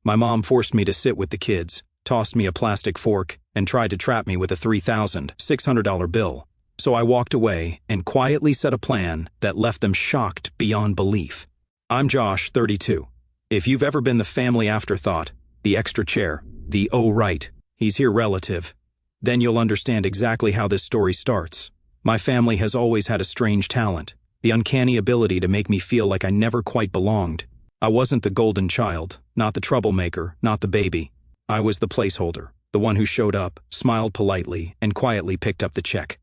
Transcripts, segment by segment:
My mom forced me to sit with the kids, tossed me a plastic fork, and tried to trap me with a $3,600 bill. So I walked away and quietly set a plan that left them shocked beyond belief. I'm Josh, 32. If you've ever been the family afterthought, the extra chair, the "oh right, he's here" relative, then you'll understand exactly how this story starts. My family has always had a strange talent, the uncanny ability to make me feel like I never quite belonged. I wasn't the golden child, not the troublemaker, not the baby. I was the placeholder, the one who showed up, smiled politely, and quietly picked up the check.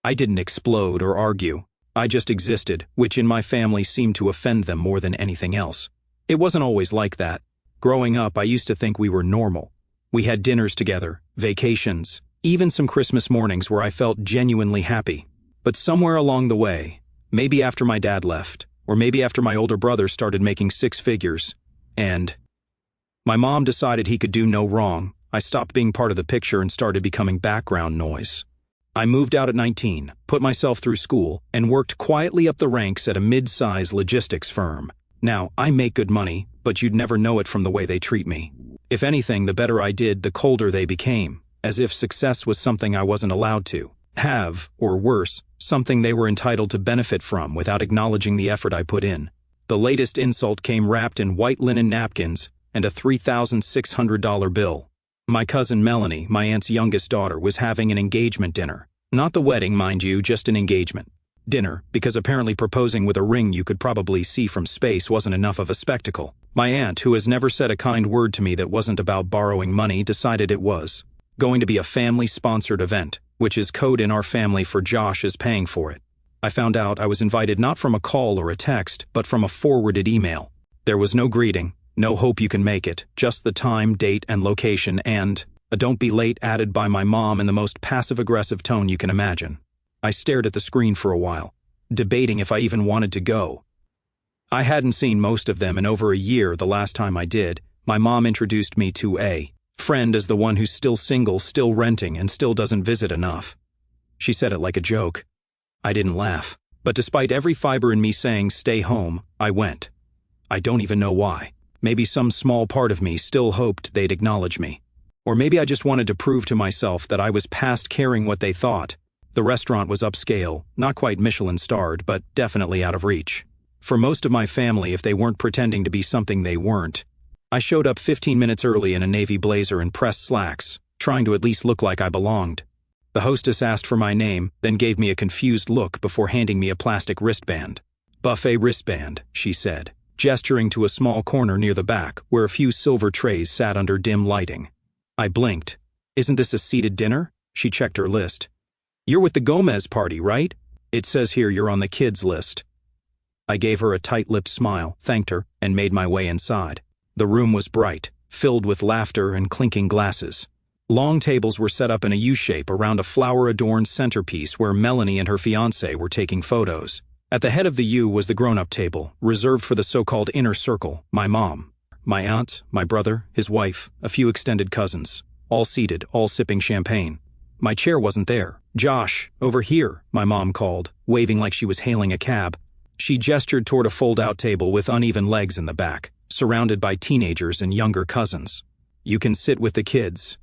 I didn't explode or argue. I just existed, which in my family seemed to offend them more than anything else. It wasn't always like that. Growing up, I used to think we were normal. We had dinners together, vacations, even some Christmas mornings where I felt genuinely happy. But somewhere along the way, maybe after my dad left, or maybe after my older brother started making six figures, and my mom decided he could do no wrong, I stopped being part of the picture and started becoming background noise. I moved out at 19, put myself through school, and worked quietly up the ranks at a mid-size logistics firm. Now, I make good money, but you'd never know it from the way they treat me. If anything, the better I did, the colder they became, as if success was something I wasn't allowed to have, or worse, something they were entitled to benefit from without acknowledging the effort I put in. The latest insult came wrapped in white linen napkins and a $3,600 bill. My cousin Melanie, my aunt's youngest daughter, was having an engagement dinner. Not the wedding, mind you, just an engagement dinner, because apparently proposing with a ring you could probably see from space wasn't enough of a spectacle. My aunt, who has never said a kind word to me that wasn't about borrowing money, decided it was going to be a family-sponsored event, which is code in our family for Josh is paying for it. I found out I was invited not from a call or a text, but from a forwarded email. There was no greeting, no hope you can make it, just the time, date, and location, and a "don't be late" added by my mom in the most passive-aggressive tone you can imagine. I stared at the screen for a while, debating if I even wanted to go. I hadn't seen most of them in over a year. The last time I did, my mom introduced me to a friend as the one who's still single, still renting, and still doesn't visit enough. She said it like a joke. I didn't laugh, but despite every fiber in me saying stay home, I went. I don't even know why. Maybe some small part of me still hoped they'd acknowledge me. Or maybe I just wanted to prove to myself that I was past caring what they thought. The restaurant was upscale, not quite Michelin-starred, but definitely out of reach. For most of my family, if they weren't pretending to be something they weren't. I showed up 15 minutes early in a navy blazer and pressed slacks, trying to at least look like I belonged. The hostess asked for my name, then gave me a confused look before handing me a plastic wristband. "Buffet wristband," she said, gesturing to a small corner near the back where a few silver trays sat under dim lighting. I blinked. "Isn't this a seated dinner?" She checked her list. "You're with the Gomez party, right? It says here you're on the kids list." I gave her a tight-lipped smile, thanked her, and made my way inside. The room was bright, filled with laughter and clinking glasses. Long tables were set up in a U-shape around a flower-adorned centerpiece where Melanie and her fiancé were taking photos. At the head of the U was the grown-up table, reserved for the so-called inner circle, my mom, my aunt, my brother, his wife, a few extended cousins, all seated, all sipping champagne. My chair wasn't there. "Josh, over here," my mom called, waving like she was hailing a cab. She gestured toward a fold-out table with uneven legs in the back, surrounded by teenagers and younger cousins. "You can sit with the kids.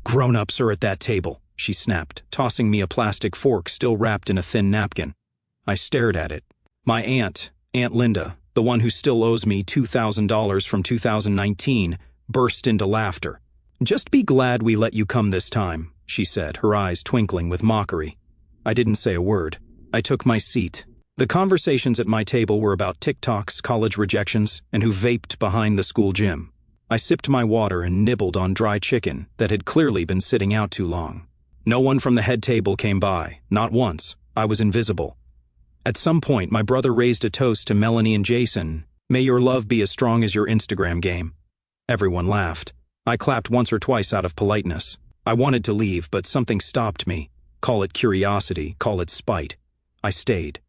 Grown-ups are at that table," she snapped, tossing me a plastic fork still wrapped in a thin napkin. I stared at it. My aunt, Aunt Linda, the one who still owes me $2,000 from 2019, burst into laughter. "Just be glad we let you come this time," she said, her eyes twinkling with mockery. I didn't say a word. I took my seat. The conversations at my table were about TikToks, college rejections, and who vaped behind the school gym. I sipped my water and nibbled on dry chicken that had clearly been sitting out too long. No one from the head table came by, not once. I was invisible. At some point, my brother raised a toast to Melanie and Jason. "May your love be as strong as your Instagram game." Everyone laughed. I clapped once or twice out of politeness. I wanted to leave, but something stopped me. Call it curiosity, call it spite. I stayed.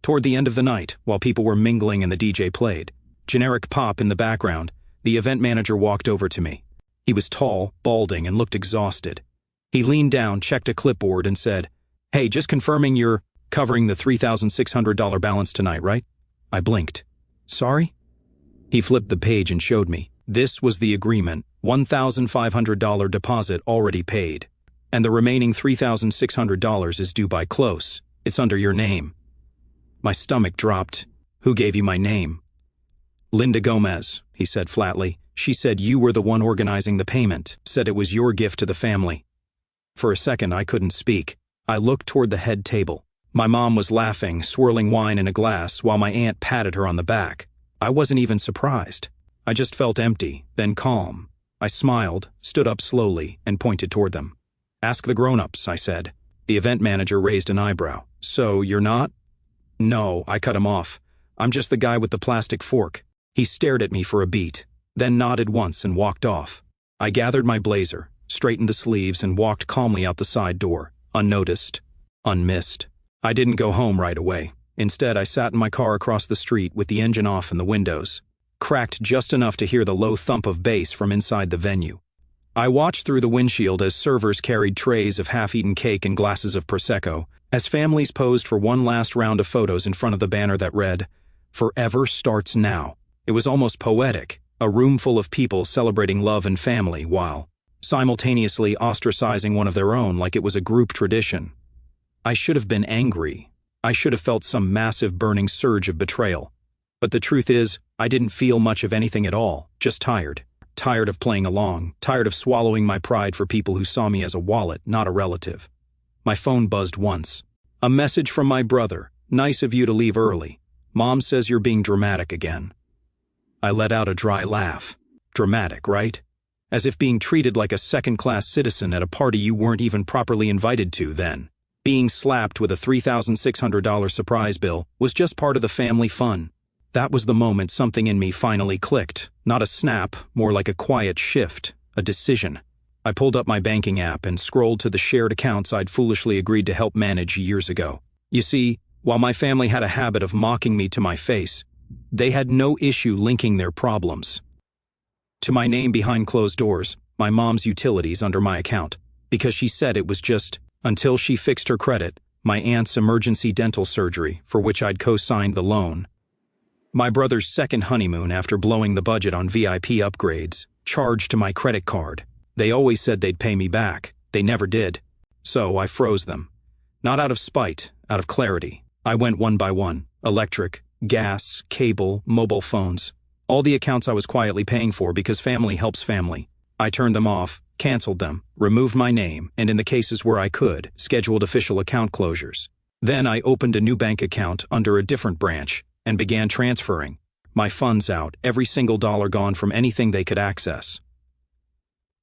Toward the end of the night, while people were mingling and the DJ played, generic pop in the background, the event manager walked over to me. He was tall, balding, and looked exhausted. He leaned down, checked a clipboard, and said, "Hey, just confirming you're covering the $3,600 balance tonight, right?" I blinked. "Sorry?" He flipped the page and showed me. This was the agreement, $1,500 deposit already paid. And the remaining $3,600 is due by close. It's under your name. My stomach dropped. Who gave you my name? Linda Gomez, he said flatly. She said you were the one organizing the payment, said it was your gift to the family. For a second, I couldn't speak. I looked toward the head table. My mom was laughing, swirling wine in a glass, while my aunt patted her on the back. I wasn't even surprised. I just felt empty, then calm. I smiled, stood up slowly, and pointed toward them. Ask the grown-ups, I said. The event manager raised an eyebrow. So, you're not? No, I cut him off. I'm just the guy with the plastic fork. He stared at me for a beat, then nodded once and walked off. I gathered my blazer, straightened the sleeves, and walked calmly out the side door, unnoticed, unmissed. I didn't go home right away. Instead, I sat in my car across the street with the engine off and the windows cracked just enough to hear the low thump of bass from inside the venue. I watched through the windshield as servers carried trays of half-eaten cake and glasses of Prosecco, as families posed for one last round of photos in front of the banner that read, "Forever starts now." It was almost poetic, a room full of people celebrating love and family while simultaneously ostracizing one of their own like it was a group tradition. I should have been angry. I should have felt some massive burning surge of betrayal. But the truth is, I didn't feel much of anything at all, just tired. Tired of playing along, tired of swallowing my pride for people who saw me as a wallet, not a relative. My phone buzzed once. A message from my brother. Nice of you to leave early. Mom says you're being dramatic again. I let out a dry laugh. Dramatic, right? As if being treated like a second-class citizen at a party you weren't even properly invited to then. Being slapped with a $3,600 surprise bill was just part of the family fun. That was the moment something in me finally clicked. Not a snap, more like a quiet shift, a decision. I pulled up my banking app and scrolled to the shared accounts I'd foolishly agreed to help manage years ago. You see, while my family had a habit of mocking me to my face, they had no issue linking their problems to my name behind closed doors, my mom's utilities under my account, because she said it was just, until she fixed her credit, my aunt's emergency dental surgery, for which I'd co-signed the loan. My brother's second honeymoon after blowing the budget on VIP upgrades, charged to my credit card. They always said they'd pay me back. They never did. So I froze them. Not out of spite, out of clarity. I went one by one. Electric, gas, cable, mobile phones. All the accounts I was quietly paying for because family helps family. I turned them off, canceled them, removed my name, and in the cases where I could, scheduled official account closures. Then I opened a new bank account under a different branch and began transferring my funds out, every single dollar gone from anything they could access.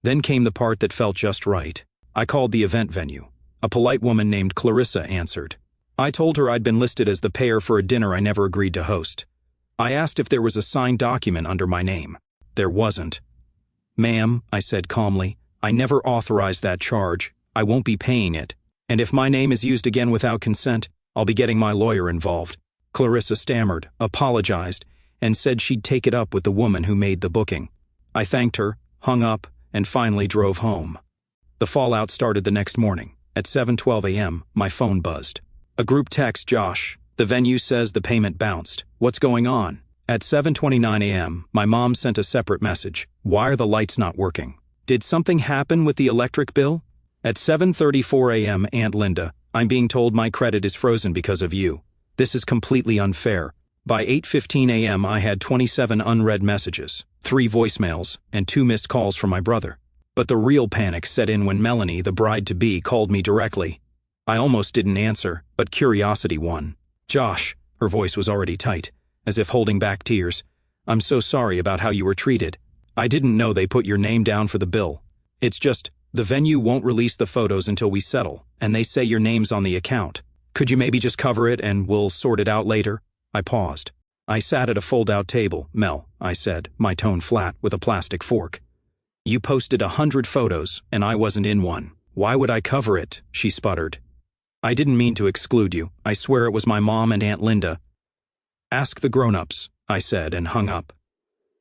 Then came the part that felt just right. I called the event venue. A polite woman named Clarissa answered. I told her I'd been listed as the payer for a dinner I never agreed to host. I asked if there was a signed document under my name. There wasn't. Ma'am, I said calmly, I never authorized that charge. I won't be paying it. And if my name is used again without consent, I'll be getting my lawyer involved. Clarissa stammered, apologized, and said she'd take it up with the woman who made the booking. I thanked her, hung up, and finally drove home. The fallout started the next morning. At 7:12 a.m., my phone buzzed. A group text, Josh, the venue says the payment bounced. What's going on? At 7:29 a.m., my mom sent a separate message. Why are the lights not working? Did something happen with the electric bill? At 7:34 a.m., Aunt Linda, I'm being told my credit is frozen because of you. This is completely unfair. By 8:15 a.m., I had 27 unread messages, 3 voicemails, and 2 missed calls from my brother. But the real panic set in when Melanie, the bride-to-be, called me directly. I almost didn't answer, but curiosity won. Josh, her voice was already tight, as if holding back tears. I'm so sorry about how you were treated. I didn't know they put your name down for the bill. It's just, the venue won't release the photos until we settle, and they say your name's on the account. Could you maybe just cover it and we'll sort it out later? I paused. I sat at a fold-out table. Mel, I said, my tone flat, with a plastic fork. You posted 100 photos, and I wasn't in one. Why would I cover it? She sputtered. I didn't mean to exclude you. I swear it was my mom and Aunt Linda. Ask the grown-ups, I said, and hung up.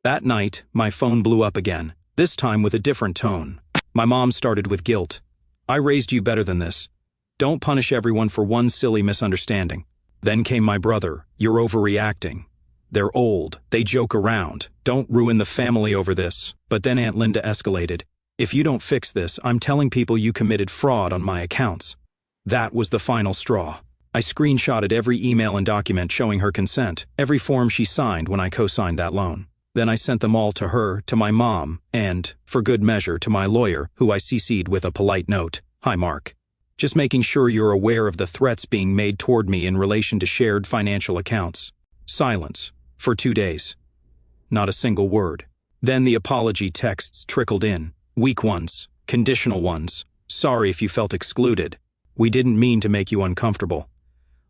That night, my phone blew up again, this time with a different tone. My mom started with guilt. I raised you better than this. Don't punish everyone for one silly misunderstanding. Then came my brother. You're overreacting. They're old, they joke around, don't ruin the family over this. But then Aunt Linda escalated. If you don't fix this, I'm telling people you committed fraud on my accounts. That was the final straw. I screenshotted every email and document showing her consent, every form she signed when I co-signed that loan. Then I sent them all to her, to my mom, and, for good measure, to my lawyer, who I CC'd with a polite note. Hi, Mark. Just making sure you're aware of the threats being made toward me in relation to shared financial accounts. Silence. For 2 days. Not a single word. Then the apology texts trickled in. Weak ones. Conditional ones. Sorry if you felt excluded. We didn't mean to make you uncomfortable.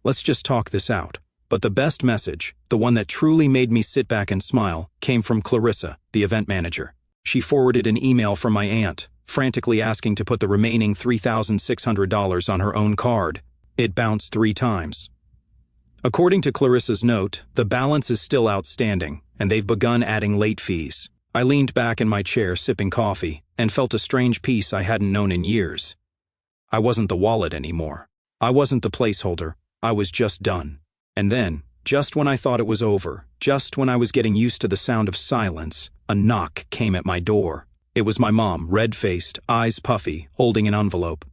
Let's just talk this out. But the best message, the one that truly made me sit back and smile, came from Clarissa, the event manager. She forwarded an email from my aunt, frantically asking to put the remaining $3,600 on her own card. It bounced 3 times. According to Clarissa's note, the balance is still outstanding, and they've begun adding late fees. I leaned back in my chair sipping coffee, and felt a strange peace I hadn't known in years. I wasn't the wallet anymore. I wasn't the placeholder. I was just done. And then, just when I thought it was over, just when I was getting used to the sound of silence, a knock came at my door. It was my mom, red-faced, eyes puffy, holding an envelope.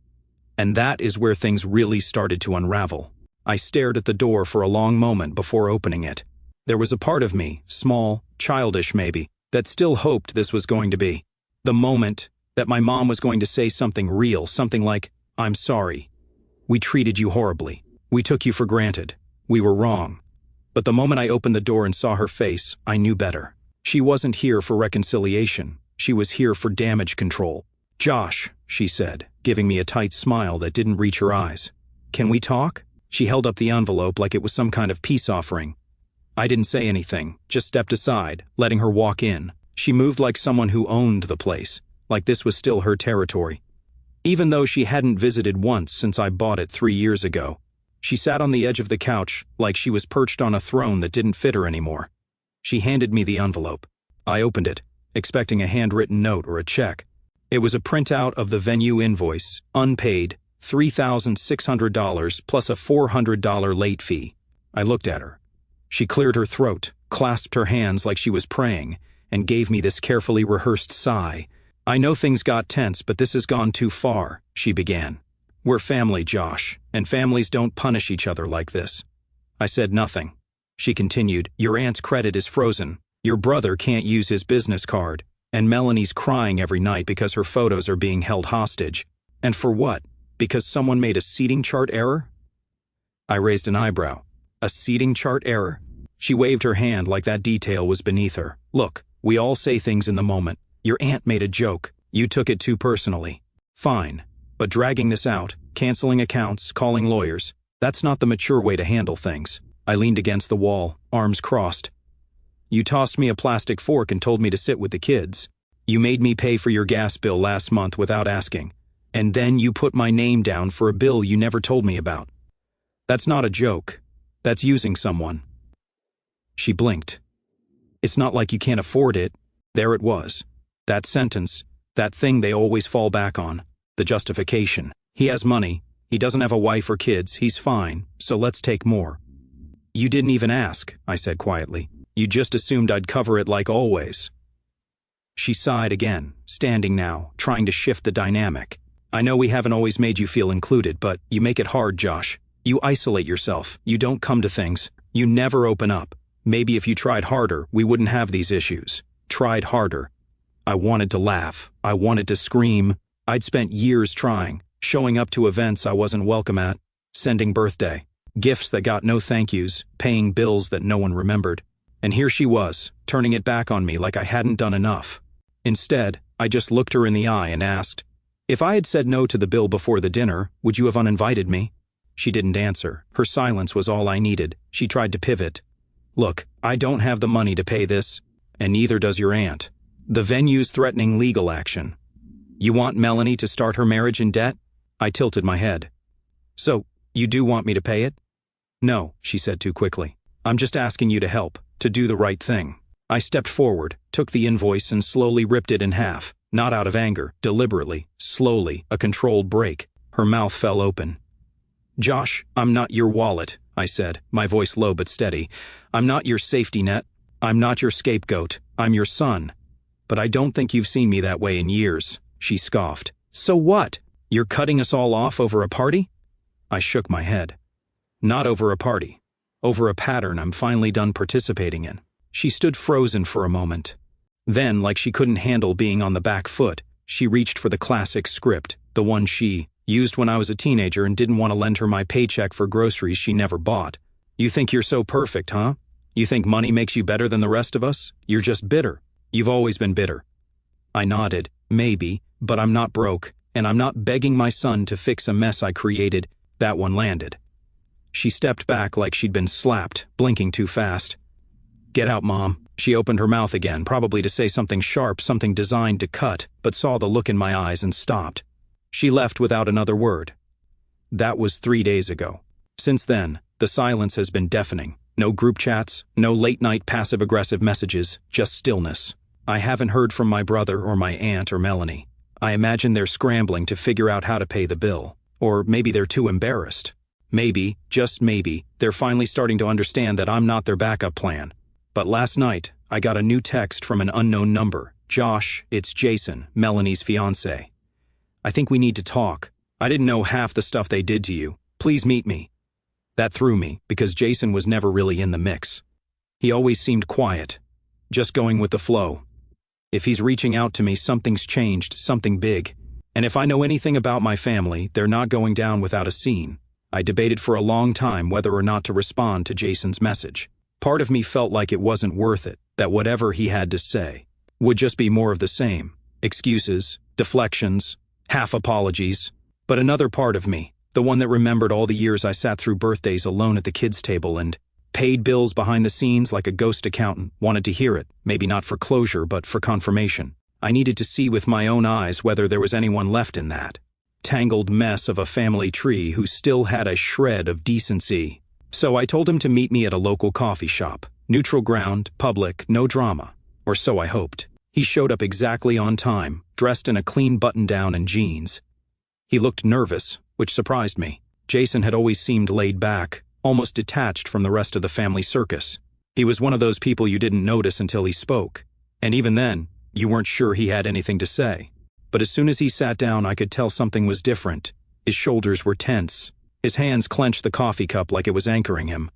And that is where things really started to unravel. I stared at the door for a long moment before opening it. There was a part of me, small, childish maybe, that still hoped this was going to be the moment that my mom was going to say something real, something like, "I'm sorry. We treated you horribly. We took you for granted. We were wrong." But the moment I opened the door and saw her face, I knew better. She wasn't here for reconciliation. She was here for damage control. "Josh," she said, giving me a tight smile that didn't reach her eyes. "Can we talk?" She held up the envelope like it was some kind of peace offering. I didn't say anything, just stepped aside, letting her walk in. She moved like someone who owned the place, like this was still her territory. Even though she hadn't visited once since I bought it 3 years ago, she sat on the edge of the couch like she was perched on a throne that didn't fit her anymore. She handed me the envelope. I opened it, expecting a handwritten note or a check. It was a printout of the venue invoice, unpaid, $3,600 plus a $400 late fee. I looked at her. She cleared her throat, clasped her hands like she was praying, and gave me this carefully rehearsed sigh. "I know things got tense, but this has gone too far," she began. "We're family, Josh, and families don't punish each other like this." I said nothing. She continued, "Your aunt's credit is frozen. Your brother can't use his business card, and Melanie's crying every night because her photos are being held hostage. And for what? Because someone made a seating chart error?" I raised an eyebrow. "A seating chart error?" She waved her hand like that detail was beneath her. "Look, we all say things in the moment. Your aunt made a joke. You took it too personally. Fine. But dragging this out, canceling accounts, calling lawyers, that's not the mature way to handle things." I leaned against the wall, arms crossed. "You tossed me a plastic fork and told me to sit with the kids. You made me pay for your gas bill last month without asking. And then you put my name down for a bill you never told me about. That's not a joke. That's using someone." She blinked. "It's not like you can't afford it." There it was. That sentence, that thing they always fall back on, the justification. He has money, he doesn't have a wife or kids, he's fine, so let's take more. "You didn't even ask," I said quietly. "You just assumed I'd cover it like always." She sighed again, standing now, trying to shift the dynamic. "I know we haven't always made you feel included, but you make it hard, Josh. You isolate yourself, you don't come to things, you never open up. Maybe if you tried harder, we wouldn't have these issues. Tried harder." I wanted to laugh. I wanted to scream. I'd spent years trying, showing up to events I wasn't welcome at, sending birthday gifts that got no thank yous, paying bills that no one remembered. And here she was, turning it back on me like I hadn't done enough. Instead, I just looked her in the eye and asked, "If I had said no to the bill before the dinner, would you have uninvited me?" She didn't answer. Her silence was all I needed. She tried to pivot. "Look, I don't have the money to pay this, and neither does your aunt. The venue's threatening legal action. You want Melanie to start her marriage in debt?" I tilted my head. "So, you do want me to pay it?" "No," she said too quickly. "I'm just asking you to help, to do the right thing." I stepped forward, took the invoice and slowly ripped it in half, not out of anger, deliberately, slowly, a controlled break. Her mouth fell open. "Josh, I'm not your wallet," I said, my voice low but steady. I'm not your safety net. I'm not your scapegoat. I'm your son. But I don't think you've seen me that way in years, she scoffed. So what? You're cutting us all off over a party? I shook my head. Not over a party. Over a pattern I'm finally done participating in. She stood frozen for a moment. Then, like she couldn't handle being on the back foot, she reached for the classic script, the one she used when I was a teenager and didn't want to lend her my paycheck for groceries she never bought. You think you're so perfect, huh? You think money makes you better than the rest of us? You're just bitter. You've always been bitter. I nodded. Maybe, but I'm not broke, and I'm not begging my son to fix a mess I created. That one landed. She stepped back like she'd been slapped, blinking too fast. Get out, Mom. She opened her mouth again, probably to say something sharp, something designed to cut, but saw the look in my eyes and stopped. She left without another word. That was 3 days ago. Since then, the silence has been deafening. No group chats, no late-night passive-aggressive messages, just stillness. I haven't heard from my brother or my aunt or Melanie. I imagine they're scrambling to figure out how to pay the bill. Or maybe they're too embarrassed. Maybe, just maybe, they're finally starting to understand that I'm not their backup plan. But last night, I got a new text from an unknown number. Josh, it's Jason, Melanie's fiancé. I think we need to talk. I didn't know half the stuff they did to you. Please meet me. That threw me, because Jason was never really in the mix. He always seemed quiet, just going with the flow. If he's reaching out to me, something's changed, something big. And if I know anything about my family, they're not going down without a scene. I debated for a long time whether or not to respond to Jason's message. Part of me felt like it wasn't worth it, that whatever he had to say would just be more of the same. Excuses, deflections, half apologies. But another part of me, the one that remembered all the years I sat through birthdays alone at the kids' table and paid bills behind the scenes like a ghost accountant, wanted to hear it, maybe not for closure but for confirmation. I needed to see with my own eyes whether there was anyone left in that tangled mess of a family tree who still had a shred of decency. So I told him to meet me at a local coffee shop. Neutral ground, public, no drama. Or so I hoped. He showed up exactly on time, dressed in a clean button-down and jeans. He looked nervous, which surprised me. Jason had always seemed laid back, almost detached from the rest of the family circus. He was one of those people you didn't notice until he spoke. And even then, you weren't sure he had anything to say. But as soon as he sat down, I could tell something was different. His shoulders were tense. His hands clenched the coffee cup like it was anchoring him.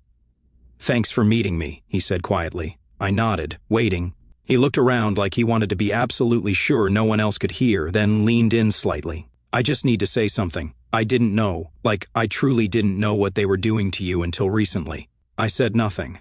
Thanks for meeting me, he said quietly. I nodded, waiting. He looked around like he wanted to be absolutely sure no one else could hear, then leaned in slightly. I just need to say something. I didn't know, like I truly didn't know what they were doing to you until recently. I said nothing,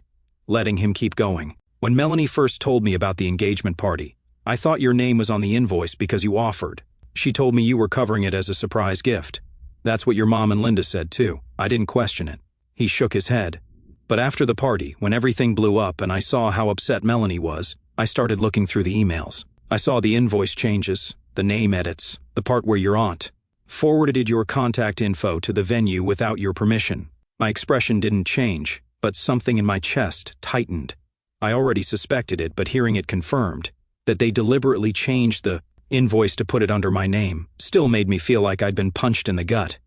letting him keep going. When Melanie first told me about the engagement party, I thought your name was on the invoice because you offered. She told me you were covering it as a surprise gift. That's what your mom and Linda said too. I didn't question it. He shook his head. But after the party, when everything blew up and I saw how upset Melanie was, I started looking through the emails. I saw the invoice changes, the name edits, the part where your aunt forwarded your contact info to the venue without your permission. My expression didn't change, but something in my chest tightened. I already suspected it, but hearing it confirmed, that they deliberately changed the invoice to put it under my name, still made me feel like I'd been punched in the gut.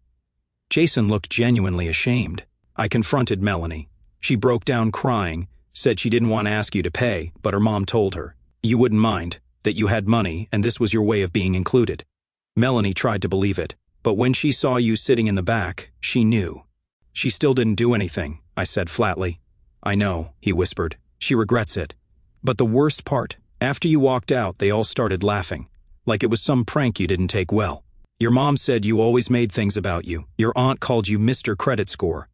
Jason looked genuinely ashamed. I confronted Melanie. She broke down crying, said she didn't want to ask you to pay, but her mom told her, you wouldn't mind, that you had money and this was your way of being included. Melanie tried to believe it, but when she saw you sitting in the back, she knew. She still didn't do anything, I said flatly. I know, he whispered. She regrets it. But the worst part, after you walked out, they all started laughing, like it was some prank you didn't take well. Your mom said you always made things about you. Your aunt called you Mr. Credit Score.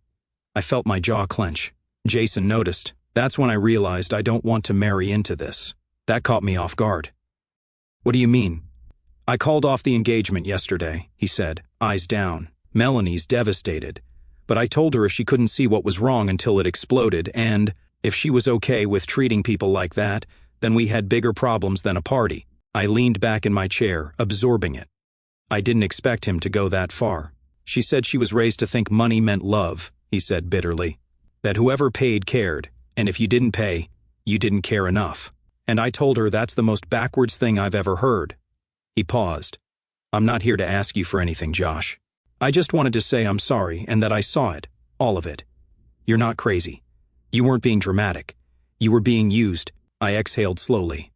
I felt my jaw clench. Jason noticed. That's when I realized I don't want to marry into this. That caught me off guard. What do you mean? I called off the engagement yesterday, he said, eyes down. Melanie's devastated. But I told her if she couldn't see what was wrong until it exploded, and if she was okay with treating people like that, then we had bigger problems than a party. I leaned back in my chair, absorbing it. I didn't expect him to go that far. She said she was raised to think money meant love, he said bitterly. That whoever paid cared, and if you didn't pay, you didn't care enough. And I told her that's the most backwards thing I've ever heard. He paused. I'm not here to ask you for anything, Josh. I just wanted to say I'm sorry and that I saw it, all of it. You're not crazy. You weren't being dramatic. You were being used. I exhaled slowly.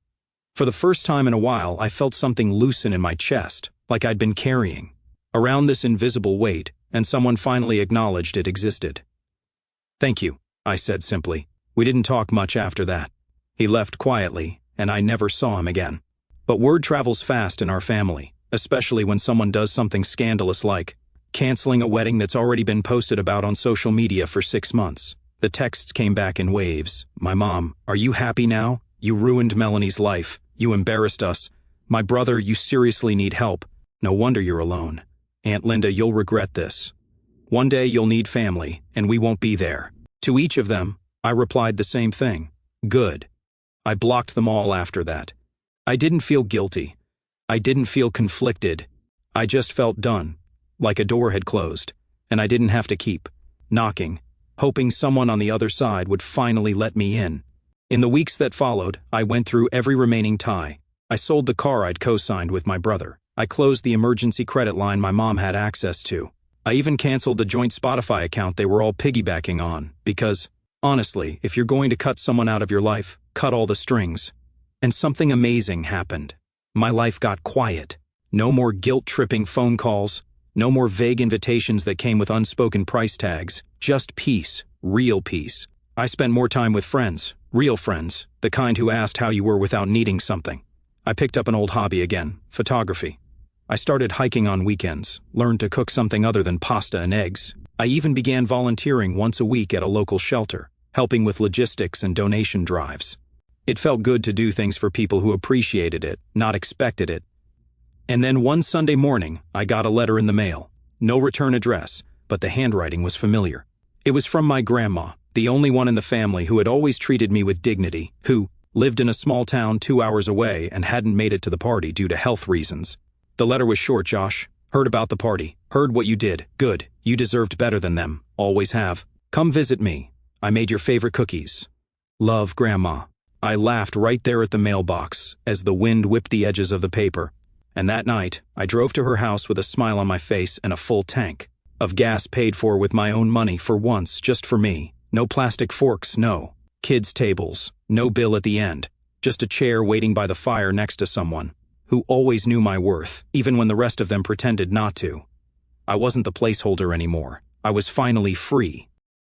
For the first time in a while, I felt something loosen in my chest, like I'd been carrying around this invisible weight, and someone finally acknowledged it existed. "Thank you," I said simply. We didn't talk much after that. He left quietly, and I never saw him again. But word travels fast in our family, especially when someone does something scandalous like canceling a wedding that's already been posted about on social media for 6 months. The texts came back in waves. "My mom, are you happy now? You ruined Melanie's life. You embarrassed us. My brother, you seriously need help. No wonder you're alone. Aunt Linda, you'll regret this. One day you'll need family, and we won't be there." To each of them, I replied the same thing. Good. I blocked them all after that. I didn't feel guilty. I didn't feel conflicted. I just felt done, like a door had closed, and I didn't have to keep knocking, hoping someone on the other side would finally let me in. In the weeks that followed, I went through every remaining tie. I sold the car I'd co-signed with my brother. I closed the emergency credit line my mom had access to. I even canceled the joint Spotify account they were all piggybacking on, because, honestly, if you're going to cut someone out of your life, cut all the strings. And something amazing happened. My life got quiet. No more guilt-tripping phone calls. No more vague invitations that came with unspoken price tags. Just peace. Real peace. I spent more time with friends. Real friends. The kind who asked how you were without needing something. I picked up an old hobby again. Photography. I started hiking on weekends. Learned to cook something other than pasta and eggs. I even began volunteering once a week at a local shelter, helping with logistics and donation drives. It felt good to do things for people who appreciated it, not expected it. And then one Sunday morning, I got a letter in the mail. No return address, but the handwriting was familiar. It was from my grandma, the only one in the family who had always treated me with dignity, who lived in a small town 2 hours away and hadn't made it to the party due to health reasons. The letter was short, Josh. Heard about the party. Heard what you did. Good. You deserved better than them. Always have. Come visit me. I made your favorite cookies. Love, Grandma. I laughed right there at the mailbox as the wind whipped the edges of the paper. And that night, I drove to her house with a smile on my face and a full tank of gas paid for with my own money for once, just for me. No plastic forks, no. Kids' tables. No bill at the end. Just a chair waiting by the fire next to someone who always knew my worth, even when the rest of them pretended not to. I wasn't the placeholder anymore. I was finally free.